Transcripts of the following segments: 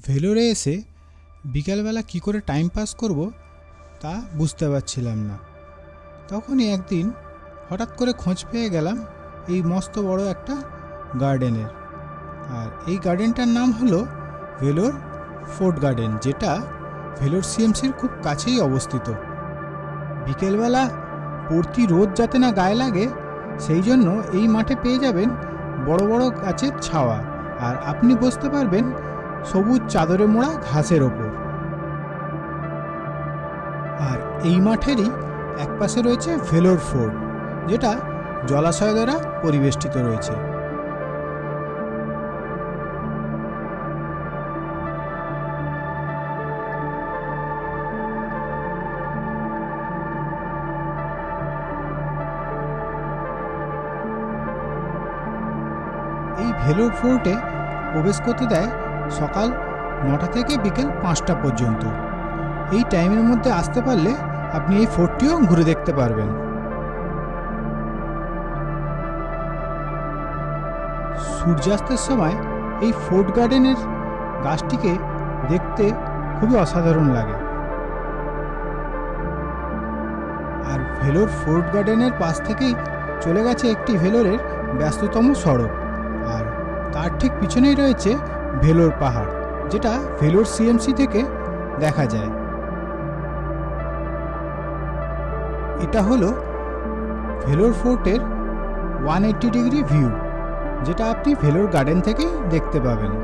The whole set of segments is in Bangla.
ভেলোরে এসে বিকালবেলা কি করে টাইম পাস করব তা বুঝতে পারছিলাম না। তখনই একদিন হঠাৎ করে খোঁজ পেয়ে গেলাম এই মস্ত বড় একটা গার্ডেনের। আর এই গার্ডেনটার নাম হলো ভেলোর ফোর্ট গার্ডেন, যেটা ভেলোর সিএমসির খুব কাছেই অবস্থিত। বিকেলবেলা পড়তি রোদ যাতে না গায়ে লাগে সেই জন্য এই মাঠে পেয়ে যাবেন বড় বড় গাছের ছাওয়া, আর আপনি বসতে পারবেন সবুজ চাদরে মোড়া ঘাসের ওপর। আর এই মাঠেরই একপাশে রয়েছে ভেলোর ফোর্ট, যেটা জলাশয় দ্বারা পরিবেষ্টিত রয়েছে। এই ভেলোর ফোর্টে প্রবেশ করতে দেয় সকাল 9টা থেকে বিকেল 5টা পর্যন্ত। এই টাইমের মধ্যে আসতে পারলে আপনি এই ফোর্টটিও ঘুরে দেখতে পারবেন। সূর্যাস্তের সময় এই ফোর্ট গার্ডেনের গাছটিকে দেখতে খুবই অসাধারণ লাগে। আর ভেলোর ফোর্ট গার্ডেনের পাশ থেকেই চলে গেছে একটি ভেলোরের ব্যস্ততম সড়ক, আর তার ঠিক পিছনেই রয়েছে ভেলোর পাহাড়, যেটা ভেলোর সিএমসি থেকে দেখা যায়। এটা হলো ভেলোর ফোর্টের 180 ডিগ্রি ভিউ, যেটা আপনি ভেলোর গার্ডেন থেকেই দেখতে পাবেন।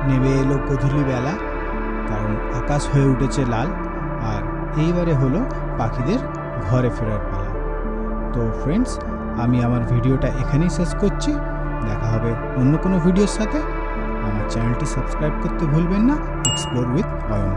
নেমে এলো গধূলি বেলা, কারণ আকাশ হয়ে উঠেছে লাল, আর এইবারে হলো পাখিদের ঘরে ফেরার পালা। তো ফ্রেন্ডস, আমি আমার ভিডিওটা এখানেই শেষ করছি। দেখা হবে অন্য কোনো ভিডিওর সাথে। আমার চ্যানেলটি সাবস্ক্রাইব করতে ভুলবেন না। Explore with Ayan.